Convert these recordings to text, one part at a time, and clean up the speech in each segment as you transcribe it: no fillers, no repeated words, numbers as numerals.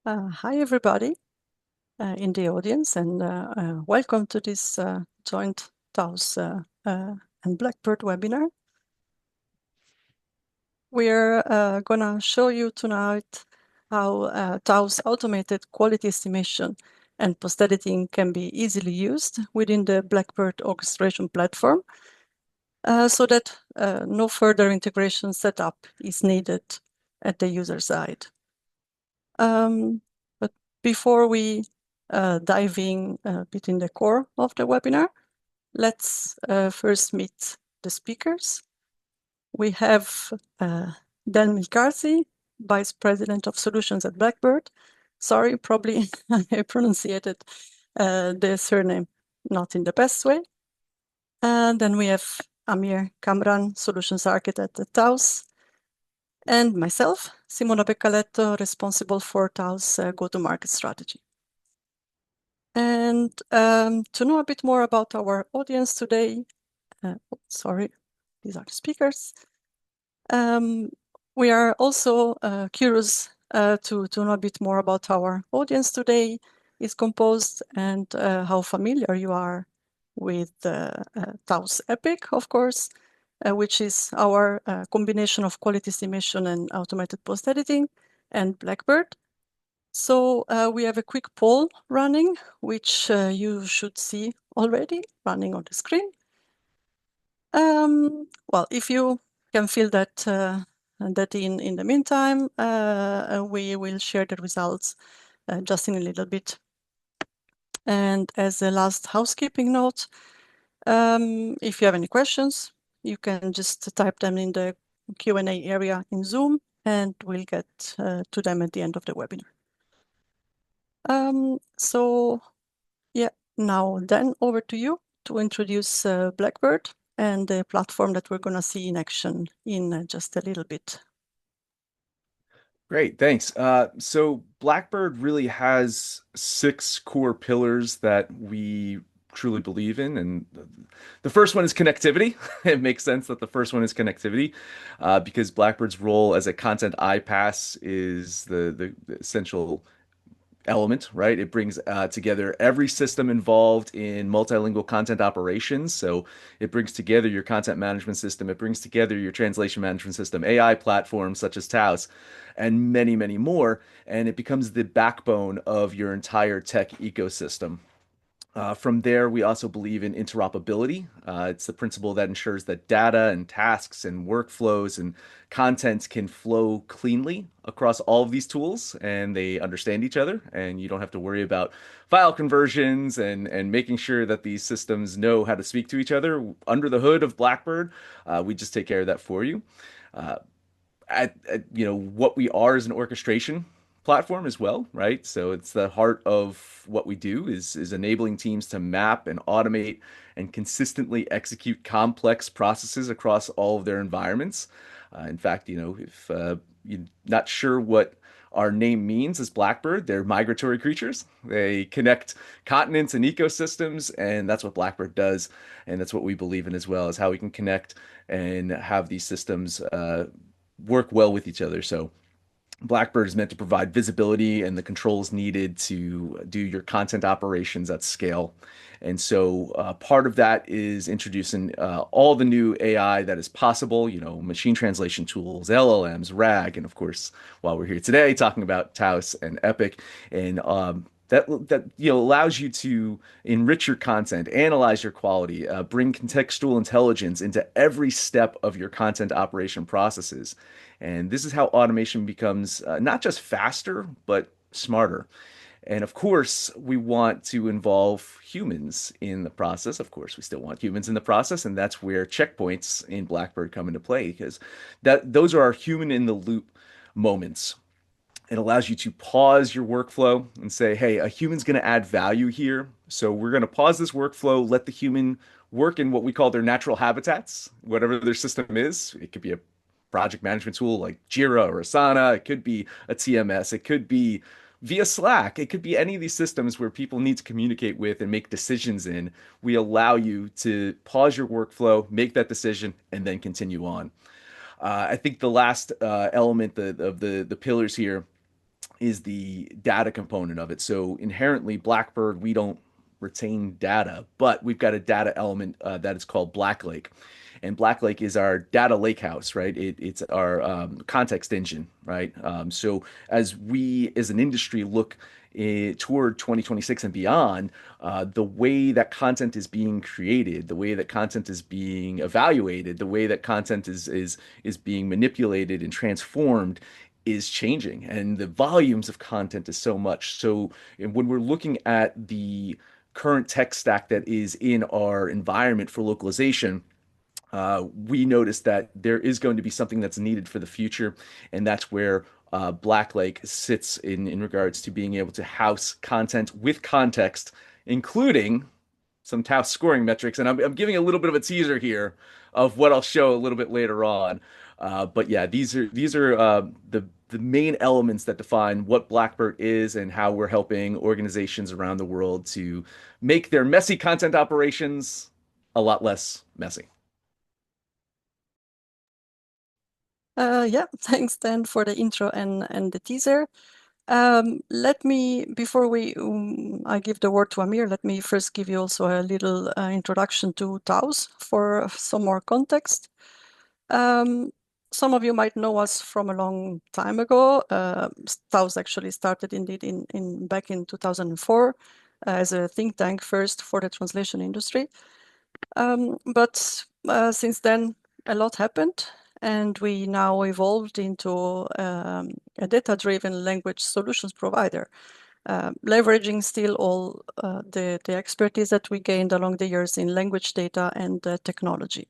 Hi, everybody in the audience, and welcome to this joint TAUS and Blackbird webinar. We're going to show you tonight how TAUS automated quality estimation and post-editing can be easily used within the Blackbird orchestration platform so that no further integration setup is needed at the user side. But before we dive in a bit in the core of the webinar, let's first meet the speakers. We have Dan McCarthy, Vice President of Solutions at Blackbird. Sorry, probably I pronounced the surname not in the best way. And then we have Amir Kamran, Solutions Architect at TAUS, and myself, Simona Beccaletto, responsible for TAUS go-to-market strategy. And to know a bit more about our audience today, sorry, these are the speakers. We are also curious to know a bit more about our audience today is composed and how familiar you are with TAUS EPIC, of course, which is our combination of quality estimation and automated post-editing, and Blackbird. So we have a quick poll running, which you should see already running on the screen. Well, if you can fill that in the meantime, we will share the results just in a little bit. And as a last housekeeping note, if you have any questions, you can just type them in the Q&A area in Zoom, and we'll get to them at the end of the webinar. So yeah, now then over to you to introduce Blackbird and the platform that we're going to see in action in just a little bit. Great, thanks. So Blackbird really has 6 core pillars that we truly believe in, and the first one is connectivity. It makes sense that the first one is connectivity, because Blackbird's role as a content iPaaS is the essential element, right? It brings together every system involved in multilingual content operations. So it brings together your content management system, it brings together your translation management system, AI platforms such as TAUS, and many, many more. And it becomes the backbone of your entire tech ecosystem. From there, we also believe in interoperability. It's the principle that ensures that data and tasks and workflows and content can flow cleanly across all of these tools and they understand each other. And you don't have to worry about file conversions and making sure that these systems know how to speak to each other. Under the hood of Blackbird, we just take care of that for you. Uh, what we are is an orchestration platform as well, right? So it's the heart of what we do is enabling teams to map and automate and consistently execute complex processes across all of their environments. In fact, if you're not sure what our name means as Blackbird, they're migratory creatures. They connect continents and ecosystems, and that's what Blackbird does, and that's what we believe in as well, is how we can connect and have these systems work well with each other. So Blackbird is meant to provide visibility and the controls needed to do your content operations at scale. And so part of that is introducing all the new AI that is possible, machine translation tools, LLMs, RAG, and of course, while we're here today talking about TAUS and EPIC, and that allows you to enrich your content, analyze your quality, bring contextual intelligence into every step of your content operation processes. And this is how automation becomes not just faster, but smarter. And of course, we want to involve humans in the process. Of course, we still want humans in the process, and that's where checkpoints in Blackbird come into play because those are our human in the loop moments. It allows you to pause your workflow and say, hey, a human's going to add value here. So we're going to pause this workflow, let the human work in what we call their natural habitats, whatever their system is. It could be a project management tool like Jira or Asana. It could be a TMS. It could be via Slack. It could be any of these systems where people need to communicate with and make decisions in. We allow you to pause your workflow, make that decision, and then continue on. I think the last element of the pillars here is the data component of it. So inherently, Blackbird, we don't retain data, but we've got a data element that is called Blacklake. And Blacklake is our data lakehouse, right? It's our context engine, right? So as we as an industry look toward 2026 and beyond, the way that content is being created, the way that content is being evaluated, the way that content is being manipulated and transformed is changing, and the volumes of content is so much. So when we're looking at the current tech stack that is in our environment for localization, we noticed that there is going to be something that's needed for the future, and that's where Blacklake sits in regards to being able to house content with context, including some TAUS scoring metrics. And I'm giving a little bit of a teaser here of what I'll show a little bit later on. But yeah, these are the main elements that define what Blackbird is and how we're helping organizations around the world to make their messy content operations a lot less messy. Yeah, thanks Dan for the intro and the teaser. Let me, before I give the word to Amir, let me first give you also a little introduction to TAUS for some more context. Some of you might know us from a long time ago. TAUS actually started indeed back in 2004 as a think tank first for the translation industry. But since then, a lot happened, and we now evolved into a data-driven language solutions provider, leveraging still all the expertise that we gained along the years in language data and technology.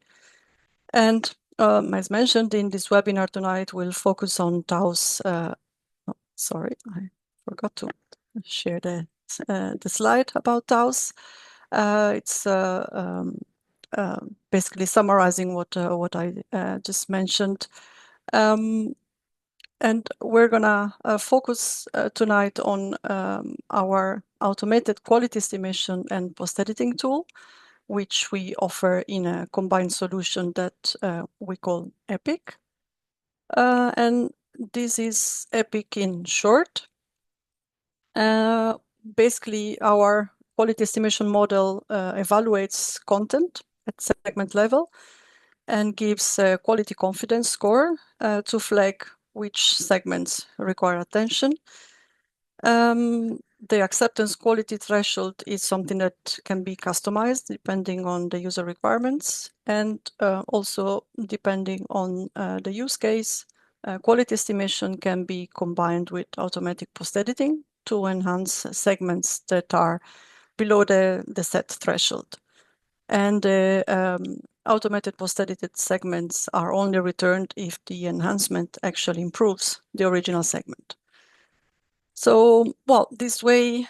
And as mentioned in this webinar tonight, we'll focus on TAUS. Sorry, I forgot to share the slide about TAUS. It's basically summarizing what I just mentioned. And we're gonna focus tonight on our automated quality estimation and post-editing tool, which we offer in a combined solution that we call APIC. And this is APIC in short. Basically, our quality estimation model evaluates content at segment level and gives a quality confidence score to flag which segments require attention. The acceptance quality threshold is something that can be customized depending on the user requirements, and also depending on the use case. Quality estimation can be combined with automatic post-editing to enhance segments that are below the set threshold. And automated post-edited segments are only returned if the enhancement actually improves the original segment. So, well, this way,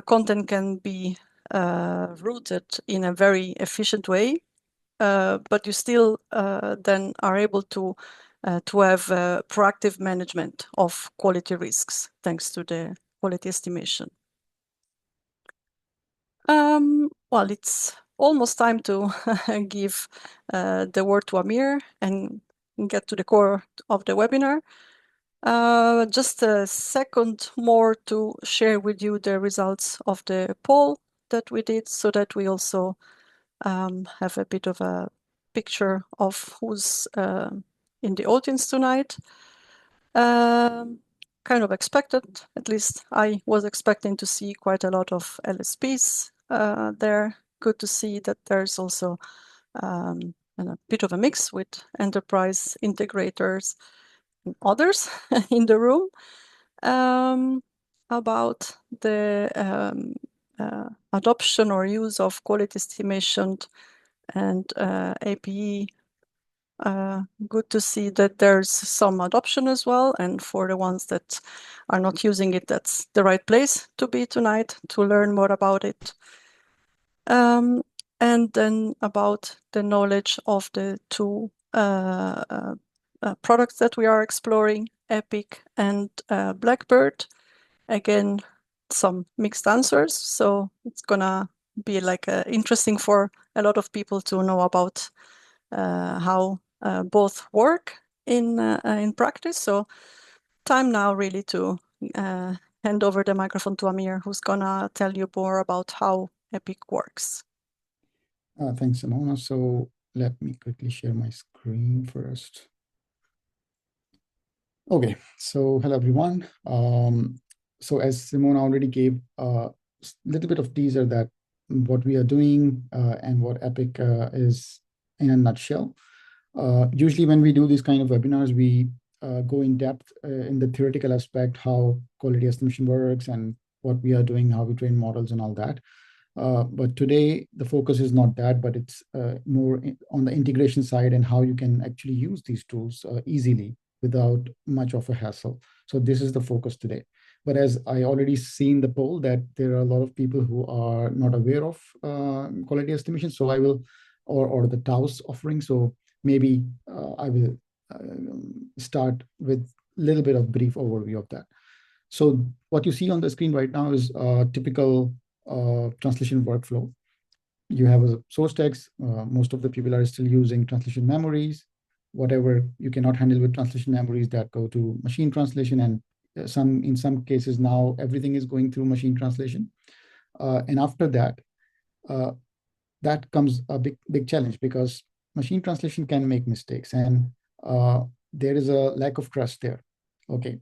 content can be routed in a very efficient way, but you still then are able to have proactive management of quality risks thanks to the quality estimation. Well, it's almost time to give the word to Amir and get to the core of the webinar. Just a second more to share with you the results of the poll that we did, so that we also have a bit of a picture of who's in the audience tonight. Kind of expected, at least I was expecting to see quite a lot of LSPs there. Good to see that there's also a bit of a mix with enterprise integrators and others in the room. About the adoption or use of quality estimation and APE. Good to see that there's some adoption as well, and for the ones that are not using it, that's the right place to be tonight to learn more about it. And then about the knowledge of the two products that we are exploring, Epic and Blackbird. Again, some mixed answers, so it's gonna be like interesting for a lot of people to know about how both work in practice. So time now really to hand over the microphone to Amir, who's gonna tell you more about how APIC works. Thanks, Simona. So let me quickly share my screen first. Okay, so hello everyone. So as Simona already gave a little bit of teaser that what we are doing and what EPIC is in a nutshell. Usually when we do these kind of webinars, we go in depth in the theoretical aspect, how quality estimation works and what we are doing, how we train models and all that. But today, the focus is not that, but it's more on the integration side and how you can actually use these tools easily without much of a hassle. So this is the focus today. But as I already seen the poll that there are a lot of people who are not aware of quality estimation. So I will, or the TAUS offering. So maybe I will start with a little bit of brief overview of that. So what you see on the screen right now is a typical translation workflow. You have a source text. Most of the people are still using translation memories. Whatever you cannot handle with translation memories, that go to machine translation, and in some cases now everything is going through machine translation. And after that, that comes a big challenge, because machine translation can make mistakes, and there is a lack of trust there. Okay,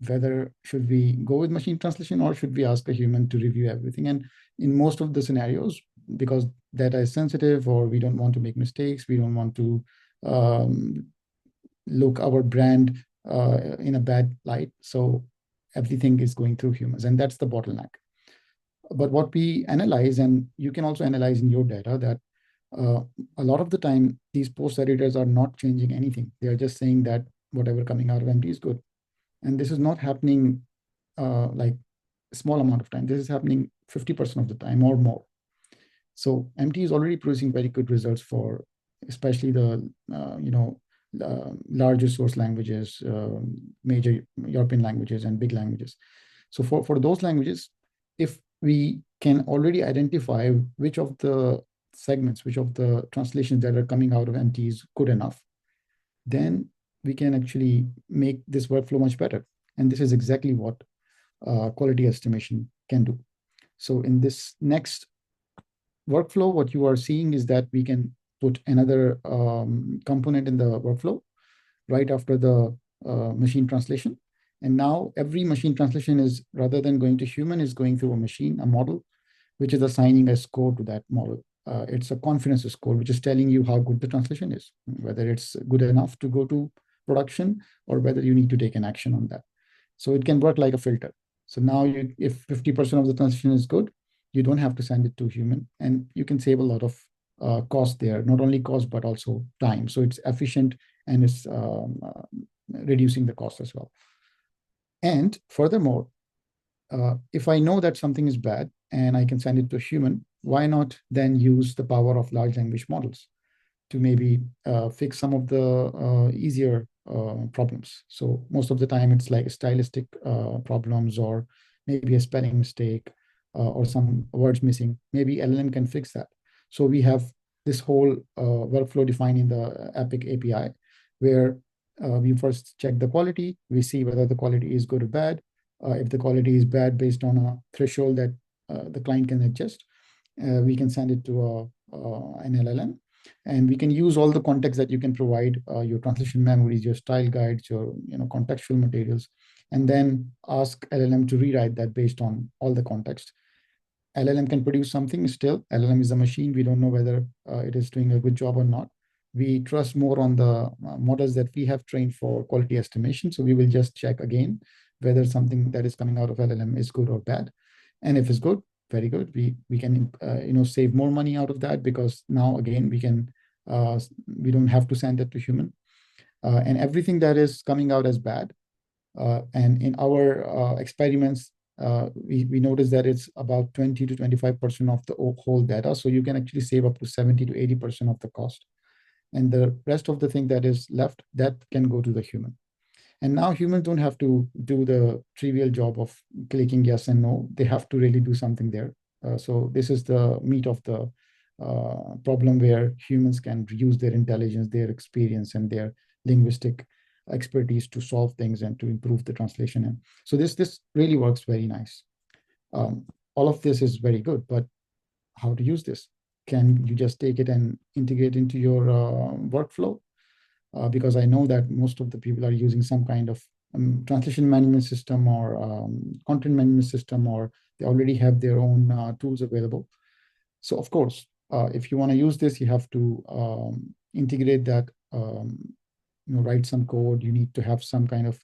whether should we go with machine translation or should we ask a human to review everything? And in most of the scenarios, because data is sensitive or we don't want to make mistakes, we don't want to look our brand in a bad light, so everything is going through humans, and that's the bottleneck. But what we analyze, and you can also analyze in your data, that a lot of the time these post editors are not changing anything. They are just saying that whatever coming out of MT is good. And this is not happening like a small amount of time. This is happening 50% of the time or more. So MT is already producing very good results for especially the larger source languages, major European languages and big languages. So for those languages, if we can already identify which of the segments, which of the translations that are coming out of MT is good enough, then we can actually make this workflow much better. And this is exactly what quality estimation can do. So in this next workflow, what you are seeing is that we can put another component in the workflow right after the machine translation. And now every machine translation is, rather than going to human, is going through a machine, a model, which is assigning a score to that model. It's a confidence score, which is telling you how good the translation is, whether it's good enough to go to production or whether you need to take an action on that. So it can work like a filter. So now if 50% of the translation is good, you don't have to send it to human, and you can save a lot of cost there, not only cost, but also time. So it's efficient, and it's reducing the cost as well. And furthermore, if I know that something is bad and I can send it to a human, why not then use the power of large language models to maybe fix some of the easier problems? So most of the time it's like stylistic problems, or maybe a spelling mistake, or some words missing. Maybe LLM can fix that. So we have this whole workflow defined in the EPIC API, where we first check the quality. We see whether the quality is good or bad. If the quality is bad based on a threshold that the client can adjust, we can send it to an LLM. And we can use all the context that you can provide, your translation memories, your style guides, your contextual materials, and then ask LLM to rewrite that based on all the context. LLM can produce something. Still, LLM is a machine. We don't know whether it is doing a good job or not. We trust more on the models that we have trained for quality estimation. So we will just check again whether something that is coming out of LLM is good or bad. And if it's good, very good. We can save more money out of that, because now again we don't have to send it to human. And everything that is coming out as bad, and in our experiments, we noticed that it's about 20 to 25% of the whole data. So you can actually save up to 70 to 80% of the cost. And the rest of the thing that is left, that can go to the human. And now humans don't have to do the trivial job of clicking yes and no. They have to really do something there. So this is the meat of the problem, where humans can use their intelligence, their experience, and their linguistic expertise to solve things and to improve the translation. And so this really works very nice. All of this is very good, but how to use this? Can you just take it and integrate into your workflow? Because I know that most of the people are using some kind of translation management system or content management system, or they already have their own tools available. So of course, if you want to use this, you have to integrate that, write some code. You need to have some kind of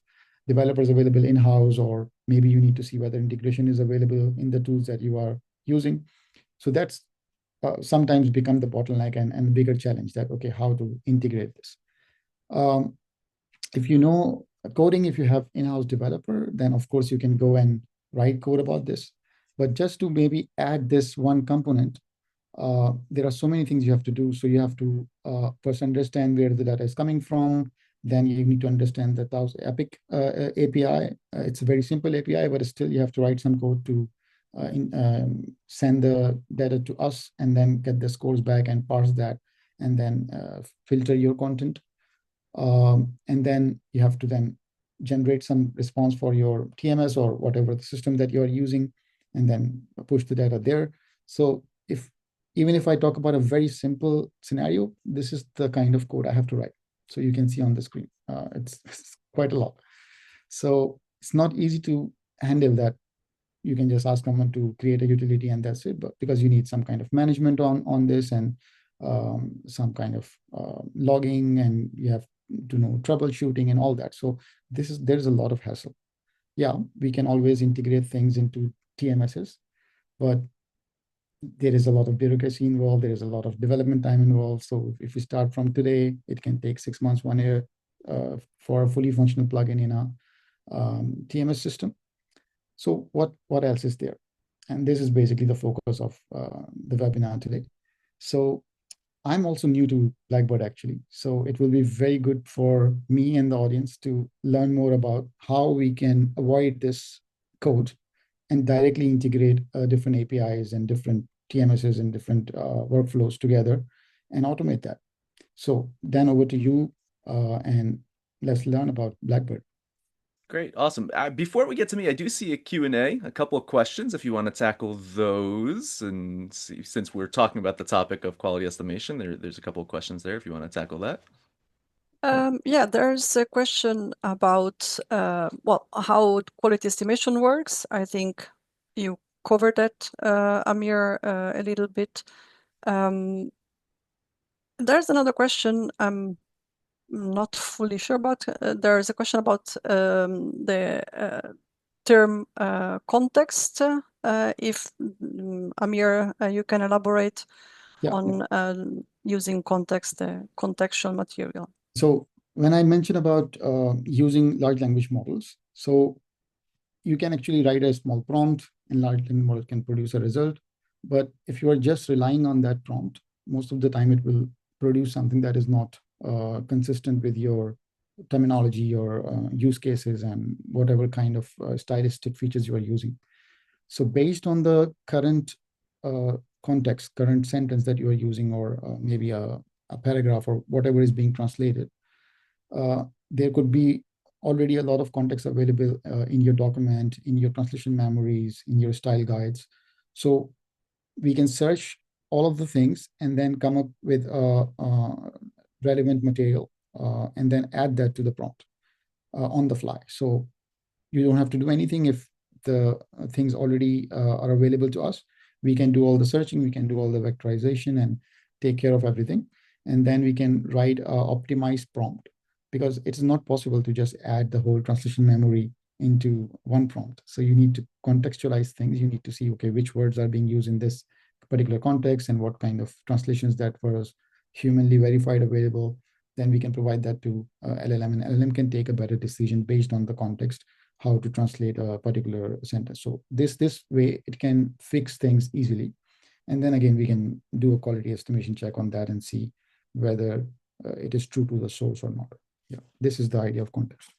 developers available in-house, or maybe you need to see whether integration is available in the tools that you are using. So that's sometimes become the bottleneck and the bigger challenge, that, okay, how to integrate this. If you know coding, if you have in-house developer, then of course you can go and write code about this. But just to maybe add this one component, there are so many things you have to do. So you have to first understand where the data is coming from. Then you need to understand the TAUS EPIC API. It's a very simple API, but still you have to write some code to send the data to us, and then get the scores back and parse that, and then filter your content. And then you have to then generate some response for your TMS or whatever the system that you're using, and then push the data there. So even if I talk about a very simple scenario, this is the kind of code I have to write. So you can see on the screen, it's quite a lot. So it's not easy to handle that. You can just ask someone to create a utility and that's it, but because you need some kind of management on this, and some kind of logging, and you have to know troubleshooting and all that. So there's a lot of hassle. Yeah, we can always integrate things into TMSs, but there is a lot of bureaucracy involved. There is a lot of development time involved. So if we start from today, it can take 6 months, 1 year for a fully functional plugin in a TMS system. So what else is there? And this is basically the focus of the webinar today. So I'm also new to Blackbird, actually. So it will be very good for me and the audience to learn more about how we can avoid this code and directly integrate different APIs and different TMSs and different workflows together and automate that. So Dan, over to you, and let's learn about Blackbird. Great, awesome. Before we get to me, I do see a Q&A, a couple of questions if you want to tackle those. And see, since we're talking about the topic of quality estimation, there's a couple of questions there if you want to tackle that. Yeah, there's a question about how quality estimation works. I think you covered that, Amir, a little bit. There's another question I'm not fully sure about. There's a question about the term context. If Amir, you can elaborate on using context, contextual material. So when I mentioned about using large language models, so you can actually write a small prompt and large language model can produce a result. But if you are just relying on that prompt, most of the time it will produce something that is not consistent with your terminology, your use cases, and whatever kind of stylistic features you are using. So based on the current context, current sentence that you are using, or maybe a paragraph or whatever is being translated, there could be already a lot of context available in your document, in your translation memories, in your style guides. So we can search all of the things and then come up with relevant material and then add that to the prompt on the fly. So you don't have to do anything if the things already are available to us. We can do all the searching, we can do all the vectorization and take care of everything. And then we can write an optimized prompt, because it's not possible to just add the whole translation memory into one prompt. So you need to contextualize things. You need to see, okay, which words are being used in this particular context and what kind of translations that was humanly verified available. Then we can provide that to LLM, and LLM can take a better decision based on the context, how to translate a particular sentence. So this way it can fix things easily. And then again, we can do a quality estimation check on that and see whether it is true to the source or not. Yeah, this is the idea of context.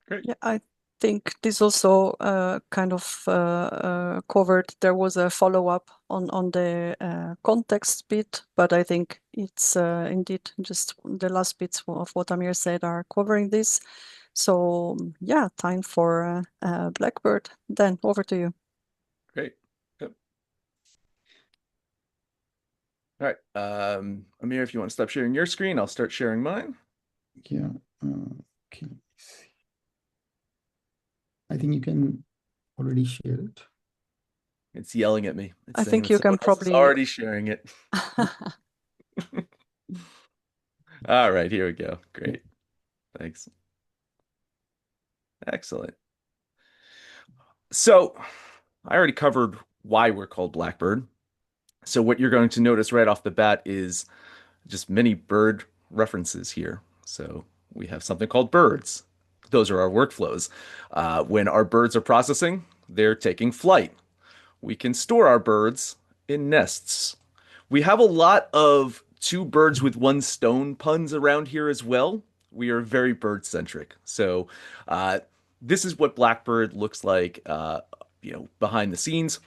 Great. Yeah, think this also kind of covered. There was a follow-up on the context bit, but I think it's indeed just the last bits of what Amir said are covering this. So yeah, time for Blackbird. Then over to you. Great. Yep. All right. Amir, if you want to stop sharing your screen, I'll start sharing mine. Yeah. Okay. Let me see. I think you can already share it. It's yelling at me. It's I saying think that you someone can else is probably. already sharing it. All right, here we go. Great. Thanks. Excellent. So I already covered why we're called Blackbird. So what you're going to notice right off the bat is just many bird references here. So we have something called birds. Those are our workflows. When our birds are processing, they're taking flight. We can store our birds in nests. We have a lot of two birds with one stone puns around here as well. We are very bird centric. So this is what Blackbird looks like, behind the scenes.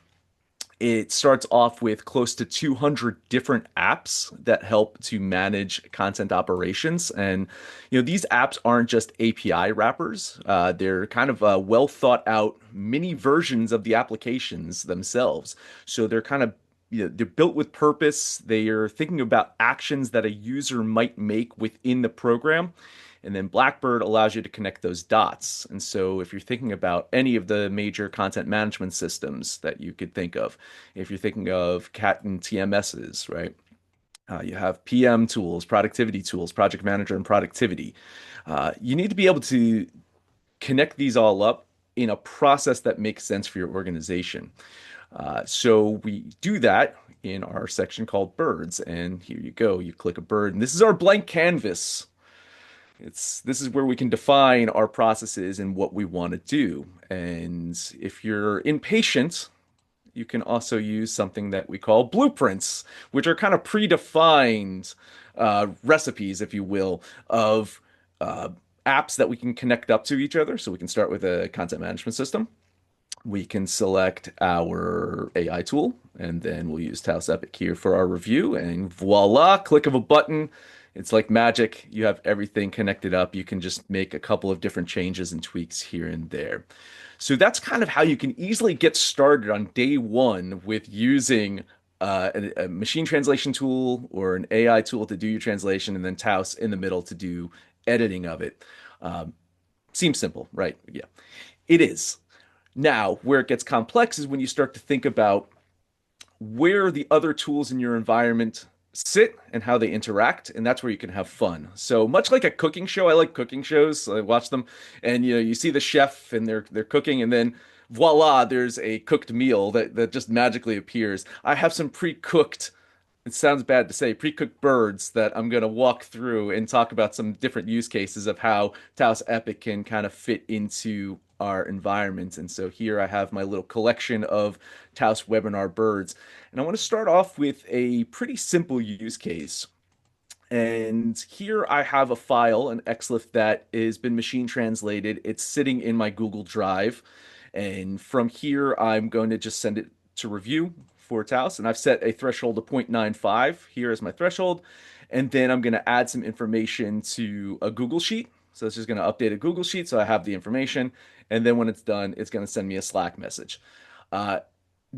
It starts off with close to 200 different apps that help to manage content operations. And, these apps aren't just API wrappers. They're kind of well thought out mini versions of the applications themselves. So they're kind of, they're built with purpose. They are thinking about actions that a user might make within the program. And then Blackbird allows you to connect those dots. And so if you're thinking about any of the major content management systems that you could think of, if you're thinking of CAT and TMSs, right? You have PM tools, productivity tools, project manager, and productivity. You need to be able to connect these all up in a process that makes sense for your organization. So we do that in our section called birds. And here you go. You click a bird, and this is our blank canvas. This is where we can define our processes and what we want to do. And if you're impatient, you can also use something that we call blueprints, which are kind of predefined recipes, if you will, of uh, apps that we can connect up to each other. So we can start with a content management system. We can select our AI tool, and then we'll use TAUS Epic here for our review. And voila, click of a button. It's like magic. You have everything connected up. You can just make a couple of different changes and tweaks here and there. So that's kind of how you can easily get started on day one with using a machine translation tool or an AI tool to do your translation, and then TAUS in the middle to do editing of it. Um, Seems simple, right? Yeah, it is. Now, where it gets complex is when you start to think about where the other tools in your environment sit and how they interact, and that's where you can have fun. So much like a cooking show, I like cooking shows. I watch them, and you see the chef and they're cooking, and then voila, there's a cooked meal that just magically appears. I have some pre-cooked, it sounds bad to say, pre-cooked birds that I'm going to walk through and talk about some different use cases of how Taos Epic can kind of fit into our environment. And so here I have my little collection of Taos webinar birds. And I want to start off with a pretty simple use case. And here I have a file, an XLIF that has been machine translated. It's sitting in my Google Drive. And from here, I'm going to just send it to review for Taos. And I've set a threshold of 0.95 here as my threshold. And then I'm going to add some information to a Google Sheet. So it's just going to update a Google Sheet so I have the information. And then when it's done, it's going to send me a Slack message. Uh,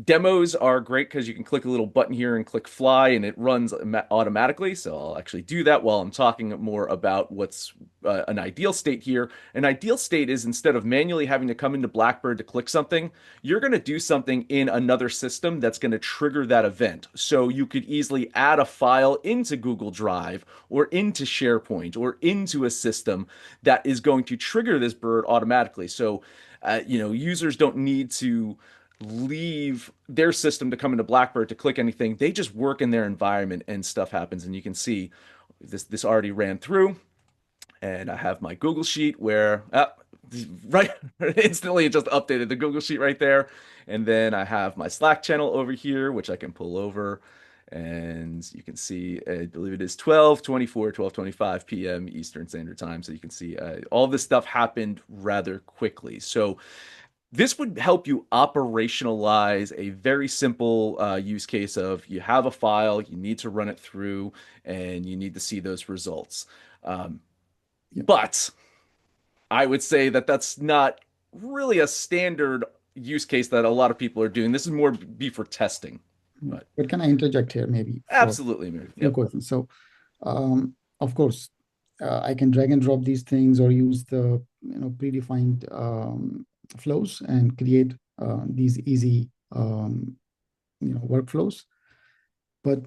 Demos are great because you can click a little button here and click fly and it runs automatically. So I'll actually do that while I'm talking more about what's an ideal state here. An ideal state is instead of manually having to come into Blackbird to click something, you're going to do something in another system that's going to trigger that event. So you could easily add a file into Google Drive or into SharePoint or into a system that is going to trigger this bird automatically. So, users don't need to leave their system to come into Blackbird to click anything. They just work in their environment and stuff happens. And you can see this already ran through. And I have my Google Sheet where right instantly it just updated the Google Sheet right there. And then I have my Slack channel over here, which I can pull over And you can see, I believe it is 12:24, 12:25 p.m. Eastern Standard Time. So you can see all this stuff happened rather quickly. So this would help you operationalize a very simple use case of you have a file, you need to run it through, and you need to see those results. Um, Yeah. but I would say that that's not really a standard use case that a lot of people are doing. This is more be for testing. Yeah. But But can I interject here maybe for absolutely, few yep. questions? So, of course, I can drag and drop these things or use the predefined flows and create these easy workflows. But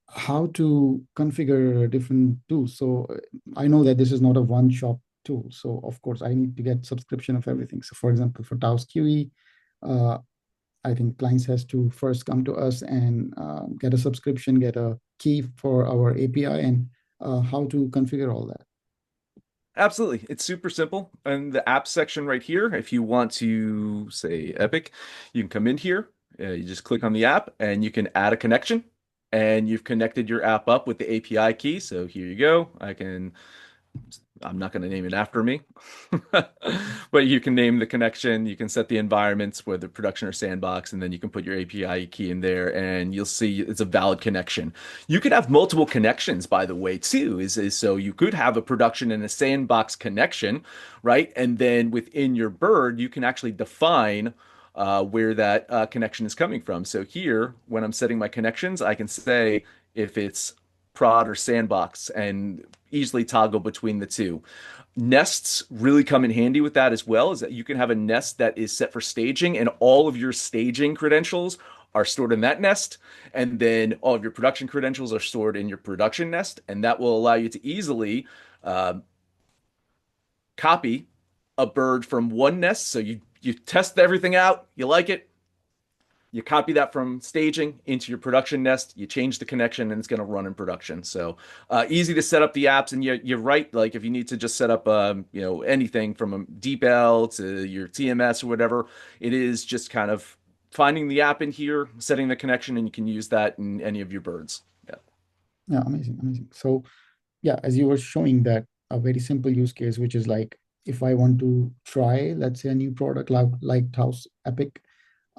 how to configure different tools? So I know that this is not a one-shop tool. So of course, I need to get subscription of everything. So for example, for TAUS QE, I think clients has to first come to us and get a subscription, get a key for our API, and how to configure all that. Absolutely. It's super simple. And the app section right here, if you want to say Epic, you can come in here. You just click on the app and you can add a connection. And you've connected your app up with the API key. So here you go. I'm not going to name it after me, but you can name the connection. You can set the environments, whether production or sandbox, and then you can put your API key in there, and you'll see it's a valid connection. You could have multiple connections, by the way, too. Is so you could have a production and a sandbox connection, right? And then within your bird, you can actually define where that connection is coming from. So here, when I'm setting my connections, I can say if it's prod or sandbox and easily toggle between the two. Nests really come in handy with that as well, is that you can have a nest that is set for staging and all of your staging credentials are stored in that nest. And then all of your production credentials are stored in your production nest. And that will allow you to easily uh, copy a bird from one nest. So you test everything out, you like it, you copy that from staging into your production nest, you change the connection, and it's going to run in production. So easy to set up the apps. And you're right. Like if you need to just set up, anything from a DeepL to your TMS or whatever, it is just kind of finding the app in here, setting the connection, and you can use that in any of your birds. Yeah. Yeah, amazing, amazing. So yeah, as you were showing that a very simple use case, which is like if I want to try, let's say, a new product like Taos Epic,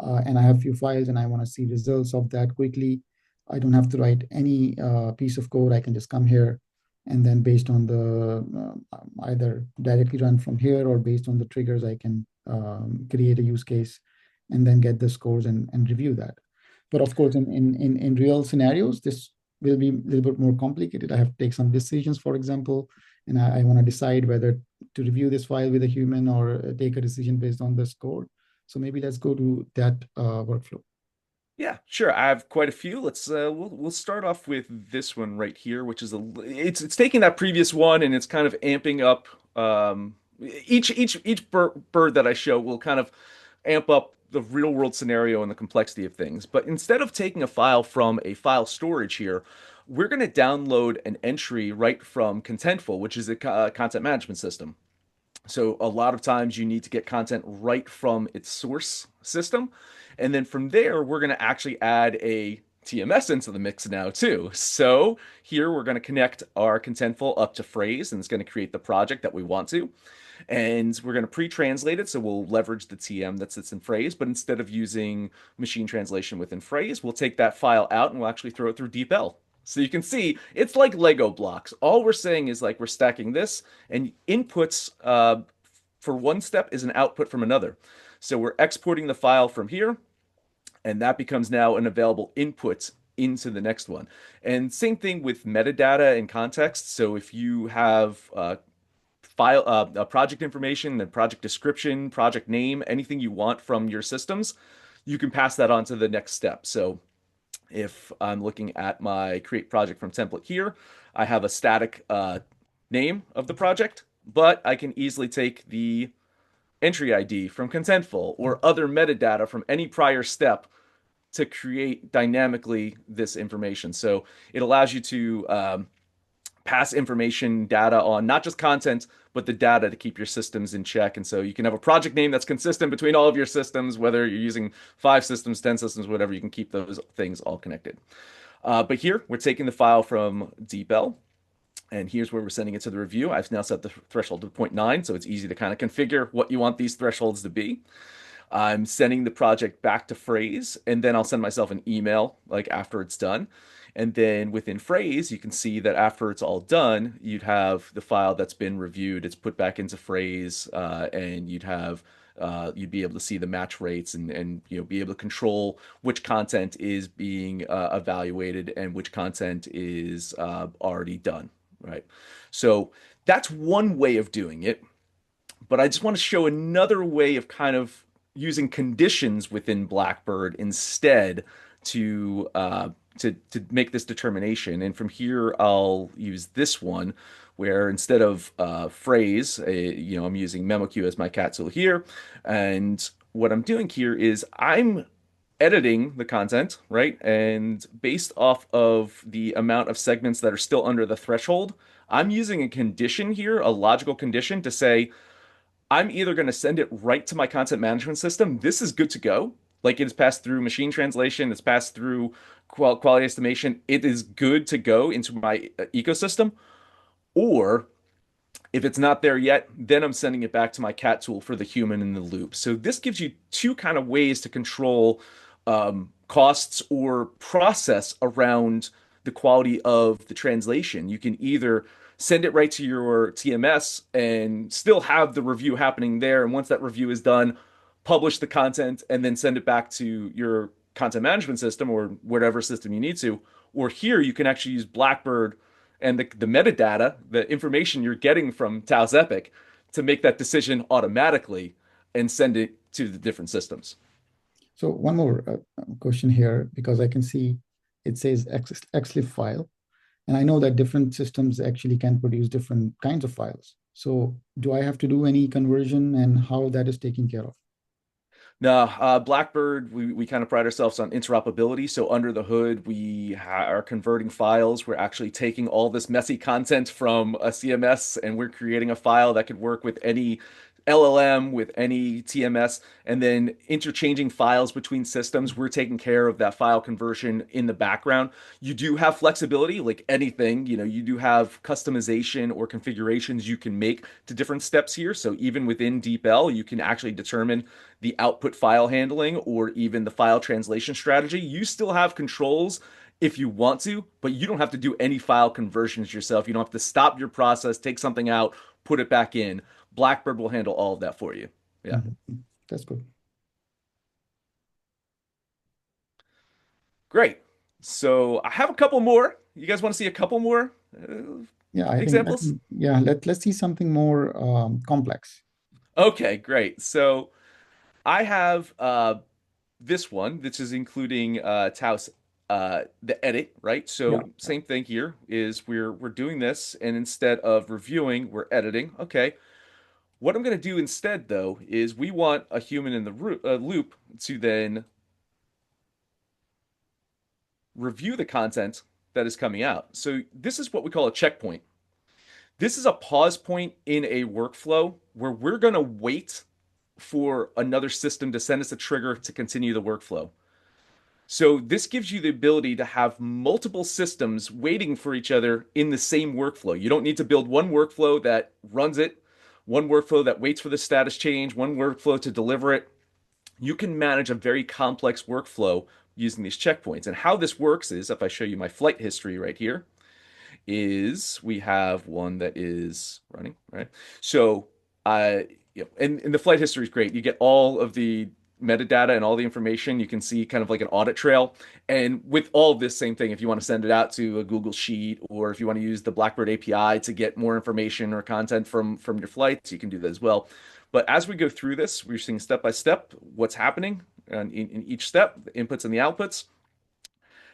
and I have few files and I want to see results of that quickly. I don't have to write any piece of code. I can just come here and then based on the either directly run from here or based on the triggers, I can create a use case and then get the scores and review that. But of course, in real scenarios, this will be a little bit more complicated. I have to take some decisions, for example, and I want to decide whether to review this file with a human or take a decision based on the score. So maybe let's go to that workflow. Yeah, sure. I have quite a few. Let's we'll start off with this one right here, which is it's taking that previous one and it's kind of amping up each bird that I show will kind of amp up the real world scenario and the complexity of things. But instead of taking a file from a file storage here, we're going to download an entry right from Contentful, which is a content management system. So a lot of times you need to get content right from its source system. And then from there, we're going to actually add a TMS into the mix now too. So here we're going to connect our Contentful up to Phrase and it's going to create the project that we want to. And we're going to pre-translate it. So we'll leverage the TM that sits in Phrase, but instead of using machine translation within Phrase, we'll take that file out and we'll actually throw it through DeepL. So you can see it's like Lego blocks. All we're saying is like we're stacking this and inputs for one step is an output from another. So we're exporting the file from here and that becomes now an available input into the next one. And same thing with metadata and context. So if you have project information, the project description, project name, anything you want from your systems, you can pass that on to the next step. So if I'm looking at my create project from template here, I have a static name of the project, but I can easily take the entry ID from Contentful or other metadata from any prior step to create dynamically this information. So it allows you to pass information data on not just content, but the data to keep your systems in check. And so you can have a project name that's consistent between all of your systems, whether you're using 5 systems, 10 systems, whatever, you can keep those things all connected. But here we're taking the file from DeepL, and here's where we're sending it to the review. I've now set the threshold to zero point 0.9, so it's easy to kind of configure what you want these thresholds to be. I'm sending the project back to Phrase, and then I'll send myself an email like after it's done. And then within Phrase, you can see that after it's all done, you'd have the file that's been reviewed. It's put back into Phrase, and you'd be able to see the match rates and be able to control which content is being evaluated and which content is already done, right? So that's one way of doing it. But I just want to show another way of kind of using conditions within Blackbird instead to to make this determination. And from here, I'll use this one where instead of phrase, I'm using MemoQ as my cat tool here. And what I'm doing here is I'm editing the content, right? And based off of the amount of segments that are still under the threshold, I'm using a condition here, a logical condition to say, I'm either going to send it right to my content management system. This is good to go. Like it is passed through machine translation, it's passed through quality estimation. It is good to go into my ecosystem. Or if it's not there yet, then I'm sending it back to my cat tool for the human in the loop. So this gives you two kind of ways to control costs or process around the quality of the translation. You can either send it right to your TMS and still have the review happening there. And once that review is done, publish the content and then send it back to your content management system or whatever system you need to. Or here you can actually use Blackbird and the metadata, the information you're getting from TAUS Epic to make that decision automatically and send it to the different systems. So one more question here, because I can see it says XLIF file, and I know that different systems actually can produce different kinds of files. So do I have to do any conversion, and how that is taken care of? No, Blackbird, we kind of pride ourselves on interoperability. So under the hood, we are converting files. We're actually taking all this messy content from a CMS and we're creating a file that could work with any LLM, with any TMS, and then interchanging files between systems. We're taking care of that file conversion in the background. You do have flexibility, like anything, you do have customization or configurations you can make to different steps here. So even within DeepL, you can actually determine the output file handling or even the file translation strategy. You still have controls if you want to, but you don't have to do any file conversions yourself. You don't have to stop your process, take something out, put it back in. Blackbird will handle all of that for you. Yeah. Mhm. That's good. Great. So I have a couple more. You guys want to see a couple more Yeah, I examples? think yeah, let's see something more complex. Okay, great. So I have this one, which is including Taos, the edit, right? Yeah. So same thing here is we're doing this, and instead of reviewing, we're editing. Okay. What I'm going to do instead, though, is we want a human in the loop to then review the content that is coming out. So this is what we call a checkpoint. This is a pause point in a workflow where we're going to wait for another system to send us a trigger to continue the workflow. So this gives you the ability to have multiple systems waiting for each other in the same workflow. You don't need to build one workflow that runs it, one workflow that waits for the status change, one workflow to deliver it. You can manage a very complex workflow using these checkpoints. And how this works is if I show you my flight history right here, is we have one that is running, right? So, and the flight history is great. You get all of the metadata and all the information. You can see kind of like an audit trail. And with all of this, same thing, if you want to send it out to a Google Sheet or if you want to use the Blackbird API to get more information or content from your flights, you can do that as well. But as we go through this, we're seeing step by step what's happening in each step, the inputs and the outputs.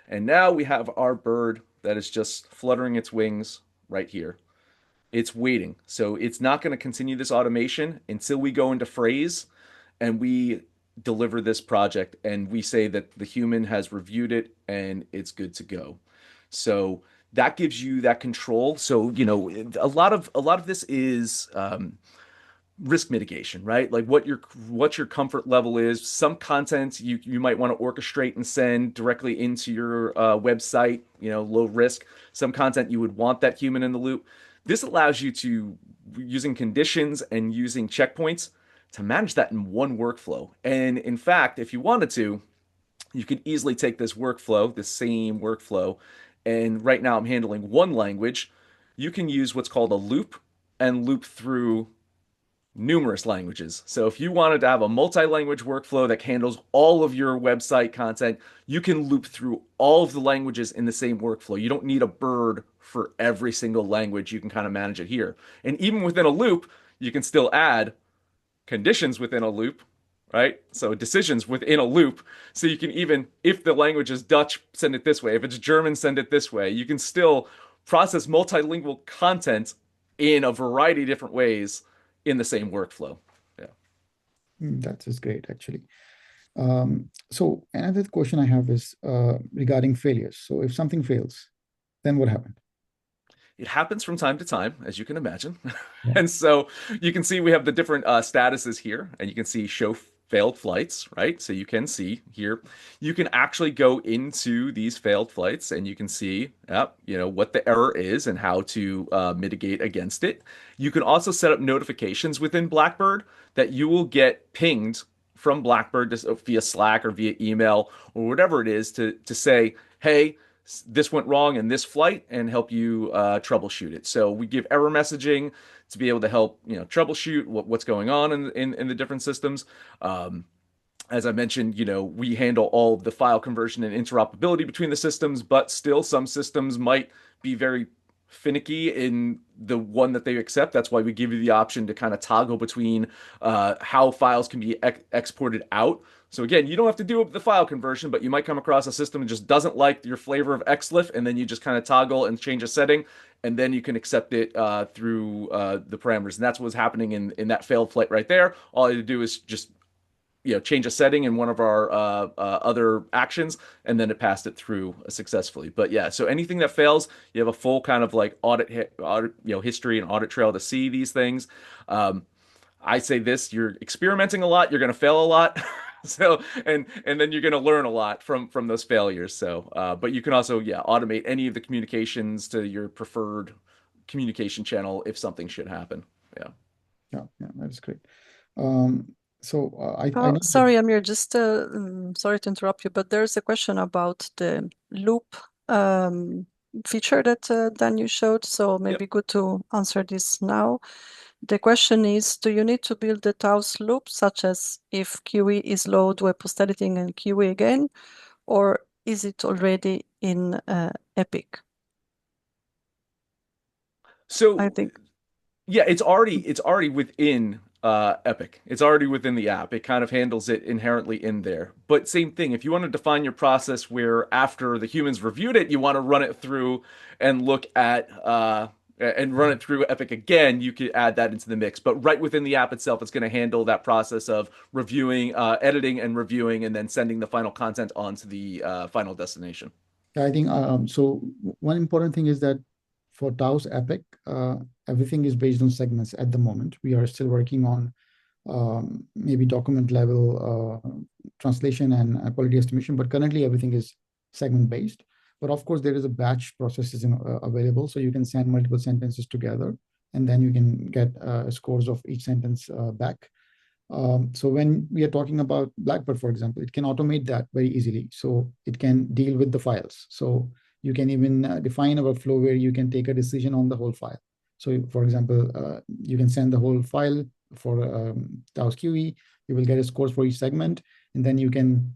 And now we have our bird that is just fluttering its wings right here. It's waiting. So it's not going to continue this automation until we go into phrase and we deliver this project and we say that the human has reviewed it and it's good to go. So that gives you that control. So, a lot of this is risk mitigation, right? Like what your comfort level is. Some content you might want to orchestrate and send directly into your website, low risk. Some content you would want that human in the loop. This allows you to, using conditions and using checkpoints, to manage that in one workflow. And in fact, if you wanted to, you could easily take this workflow, the same workflow, and right now I'm handling one language. You can use what's called a loop and loop through numerous languages. So if you wanted to have a multi-language workflow that handles all of your website content, you can loop through all of the languages in the same workflow. You don't need a bird for every single language. You can kind of manage it here. And even within a loop, you can still add conditions within a loop, right? So decisions within a loop. So you can even, if the language is Dutch, send it this way. If it's German, send it this way. You can still process multilingual content in a variety of different ways in the same workflow. Yeah. That is great, actually. So another question I have is regarding failures. So if something fails, then what happened? It happens from time to time, as you can imagine. Yeah. And so you can see we have the different statuses here, and you can see show failed flights, right? So you can see here, you can actually go into these failed flights and you can see, what the error is and how to mitigate against it. You can also set up notifications within Blackbird that you will get pinged from Blackbird via Slack or via email or whatever it is to say, hey, this went wrong in this flight and help you troubleshoot it. So we give error messaging to be able to help troubleshoot what's going on in the different systems. As I mentioned, we handle all of the file conversion and interoperability between the systems, but still some systems might be very finicky in the one that they accept. That's why we give you the option to kind of toggle between how files can be exported out. So again, you don't have to do the file conversion, but you might come across a system that just doesn't like your flavor of xlif, and then you just kind of toggle and change a setting, and then you can accept it through the parameters. And that's what's happening in that failed flight right there. All you do is just change a setting in one of our other actions, and then it passed it through successfully. But yeah, so anything that fails, you have a full kind of like audit history and audit trail to see these things. I say this: you're experimenting a lot, you're going to fail a lot. So and then you're going to learn a lot from those failures. So but you can also automate any of the communications to your preferred communication channel if something should happen. Yeah. Yeah, that is great. Um, so I Oh, know that. sorry, Amir, just sorry to interrupt you, but there's a question about the loop feature that Dan you showed, so Yep. maybe good to answer this now. The question is, do you need to build the TAUS loop, such as if QE is low, do a post editing and QE again, or is it already in Epic? I So think. yeah, it's already within Epic. It's already within the app. It kind of handles it inherently in there. But same thing, if you want to define your process where after the humans reviewed it, you want to run it through and look at and run it through Epic again, you could add that into the mix. But right within the app itself, it's going to handle that process of reviewing, editing and reviewing, and then sending the final content onto the final destination. I think so. One important thing is that for TAUS Epic, everything is based on segments at the moment. We are still working on maybe document level translation and quality estimation, but currently everything is segment based. But of course, there is a batch processes available, so you can send multiple sentences together, and then you can get scores of each sentence back. So when we are talking about Blackbird, for example, it can automate that very easily. So it can deal with the files. So you can even define a workflow where you can take a decision on the whole file. So for example, you can send the whole file for TAUS QE. You will get a scores for each segment, and then you can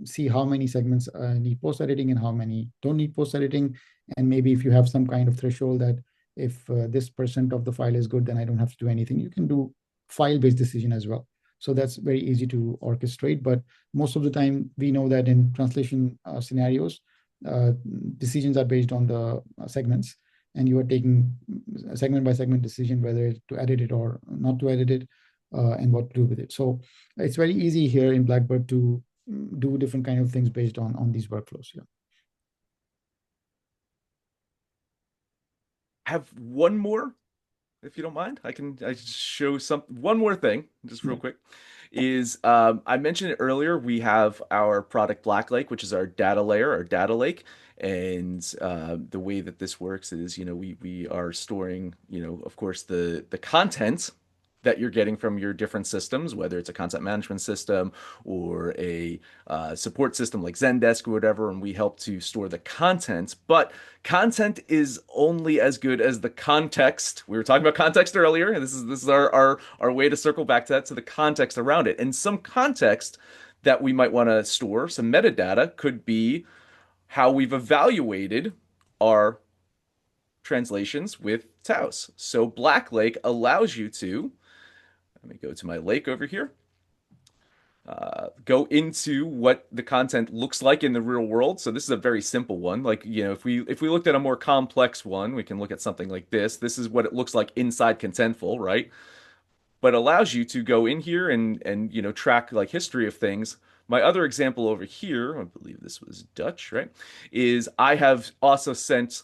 see how many segments need post editing and how many don't need post editing. And maybe if you have some kind of threshold that if this percent of the file is good, then I don't have to do anything. You can do file-based decision as well. So that's very easy to orchestrate. But most of the time, we know that in translation scenarios, uh, decisions are based on the segments, and you are taking a segment by segment decision whether to edit it or not to edit it, and what to do with it. So it's very easy here in Blackbird to do different kind of things based on these workflows. Yeah. Have one more if you don't mind, I just show one more thing, just real Yeah. quick. Is I mentioned it earlier. We have our product Black Lake, which is our data layer, our data lake, and the way that this works is, we are storing, of course, the content that you're getting from your different systems, whether it's a content management system or a support system like Zendesk or whatever, and we help to store the content. But content is only as good as the context. We were talking about context earlier, and this is our way to circle back to that, to the context around it. And some context that we might want to store, some metadata, could be how we've evaluated our translations with TAUS. So Black Lake allows you to, let me go to my lake over here, go into what the content looks like in the real world. So this is a very simple one. Like, if we looked at a more complex one, we can look at something like this. This is what it looks like inside Contentful, right? But allows you to go in here and track like history of things. My other example over here, I believe this was Dutch, right? Is I have also sent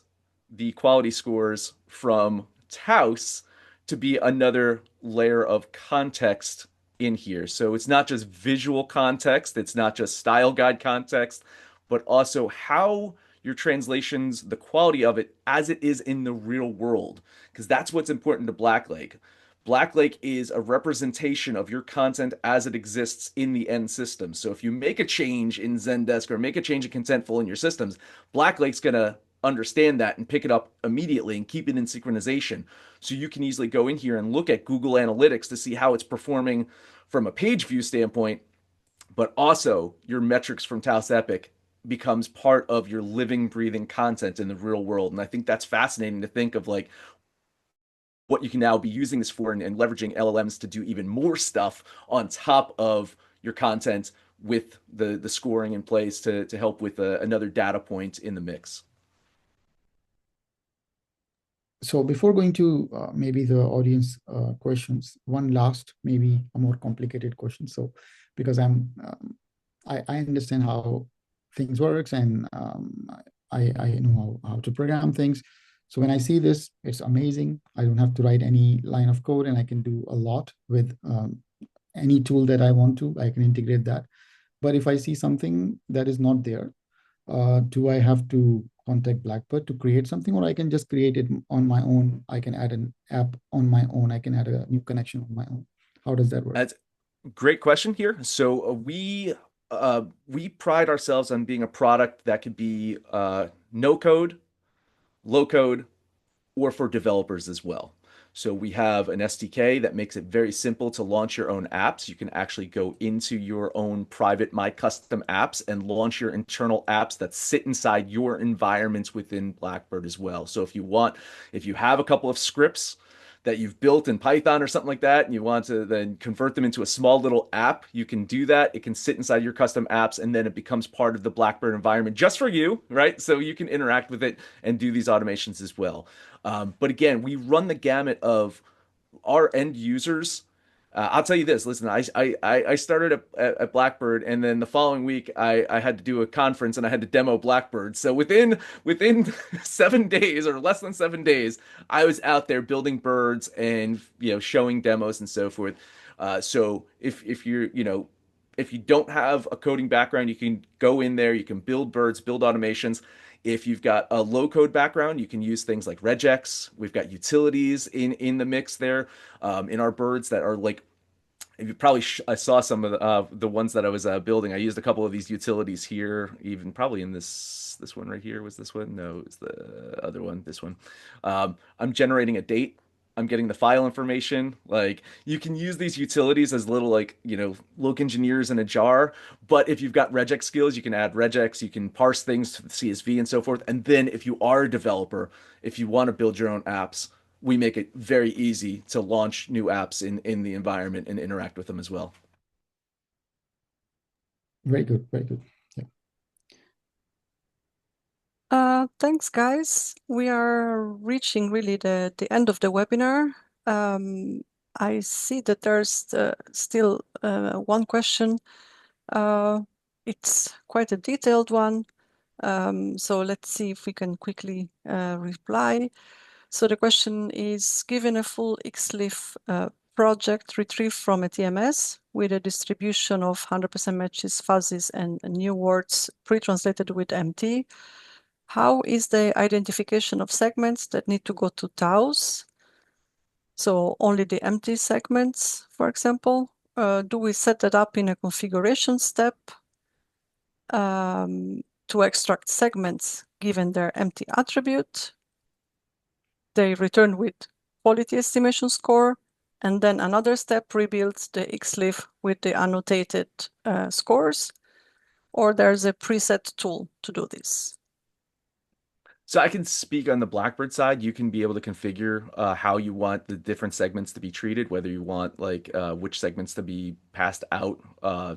the quality scores from Taos to be another layer of context in here. So it's not just visual context, it's not just style guide context, but also how your translations, the quality of it as it is in the real world. Because that's what's important to Blacklake. Blacklake is a representation of your content as it exists in the end system. So if you make a change in Zendesk or make a change in Contentful in your systems, Blacklake's going to understand that and pick it up immediately and keep it in synchronization. So you can easily go in here and look at Google Analytics to see how it's performing from a page view standpoint, but also your metrics from Taos Epic becomes part of your living, breathing content in the real world. And I think that's fascinating to think of, like, what you can now be using this for, and leveraging LLMs to do even more stuff on top of your content with the scoring in place to help with another data point in the mix. So before going to maybe the audience questions, one last, maybe a more complicated question. So because I understand how things works, and I know how to program things. So when I see this, it's amazing. I don't have to write any line of code, and I can do a lot with any tool that I want to. I can integrate that. But if I see something that is not there, do I have to contact Blackbird to create something, or I can just create it on my own? I can add an app on my own. I can add a new connection on my own. How does that work? That's a great question here. So we pride ourselves on being a product that could be no code, low code, or for developers as well. So we have an SDK that makes it very simple to launch your own apps. You can actually go into your own private My Custom apps and launch your internal apps that sit inside your environments within Blackbird as well. So if you have a couple of scripts that you've built in Python or something like that, and you want to then convert them into a small little app, you can do that. It can sit inside your custom apps, and then it becomes part of the Blackbird environment just for you, right? So you can interact with it and do these automations as well. But again, we run the gamut of our end users. I'll tell you this. Listen, I started at Blackbird, and then the following week I had to do a conference and I had to demo Blackbird. So within 7 days, or less than 7 days, I was out there building birds and showing demos and so forth. So if you don't have a coding background, you can go in there, you can build birds, build automations. If you've got a low code background, you can use things like regex. We've got utilities in the mix there, in our birds that are like, you probably I saw some of the ones that I was building. I used a couple of these utilities here, even probably in this one right here. Was this one? No, it's the other one. This one. I'm generating a date. I'm getting the file information. Like, you can use these utilities as little, like, look engineers in a jar. But if you've got regex skills, you can add regex. You can parse things to the CSV and so forth. And then if you are a developer, if you want to build your own apps, we make it very easy to launch new apps in the environment and interact with them as well. Very good, very good. Yeah. Thanks, guys. We are reaching really the end of the webinar. I see that there's still one question. It's quite a detailed one. So let's see if we can quickly reply. So the question is, given a full XLIF project retrieved from a TMS with a distribution of 100% matches, fuzzies, and new words pre-translated with MT, how is the identification of segments that need to go to TAUS? So only the empty segments, for example. Do we set that up in a configuration step to extract segments given their empty attribute? They return with quality estimation score, and then another step rebuilds the XLIF with the annotated scores, or there's a preset tool to do this. So I can speak on the Blackbird side. You can be able to configure how you want the different segments to be treated, whether you want which segments to be passed out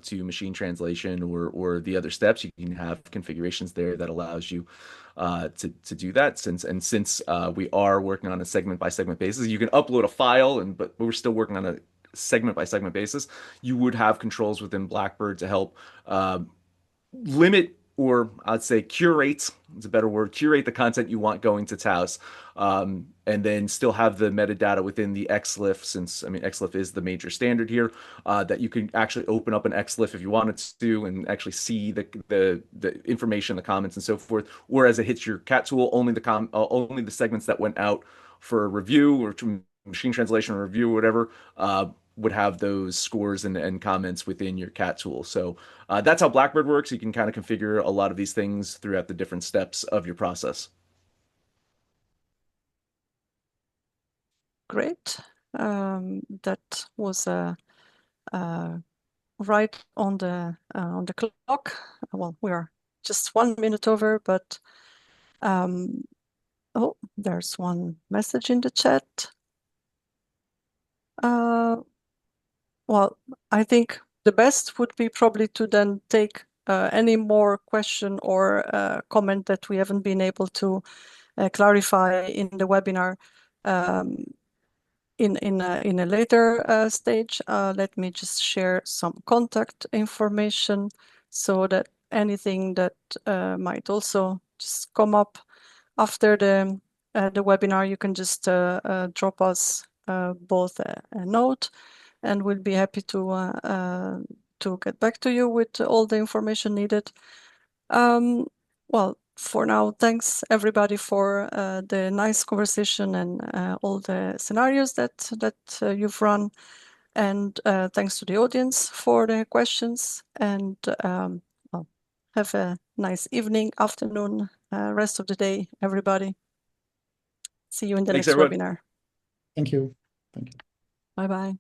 to machine translation or the other steps. You can have configurations there that allows you to do that. Since we are working on a segment by segment basis, you can upload a file, but we're still working on a segment by segment basis. You would have controls within Blackbird to help limit, or I'd say curate, it's a better word, curate the content you want going to TAUS, and then still have the metadata within the XLIF, since, I mean, XLIF is the major standard here, that you can actually open up an XLIF if you wanted to and actually see the information, the comments, and so forth. Or as it hits your CAT tool, only the segments that went out for review or to machine translation or review or whatever, would have those scores and comments within your CAT tool. So that's how Blackbird works. You can kind of configure a lot of these things throughout the different steps of your process. Great. That was right on the clock. Well, we are just 1 minute over, but oh, there's one message in the chat. Well, I think the best would be probably to then take any more question or comment that we haven't been able to clarify in the webinar in a later stage. Let me just share some contact information so that anything that might also just come up after the webinar, you can just drop us both a note, and we'll be happy to get back to you with all the information needed. Well, for now, thanks everybody for the nice conversation and all the scenarios that you've run, and thanks to the audience for the questions. And well, have a nice evening, afternoon, rest of the day, everybody. See you in the Thanks, next everybody. webinar. Thank you. Thank you. Bye-bye.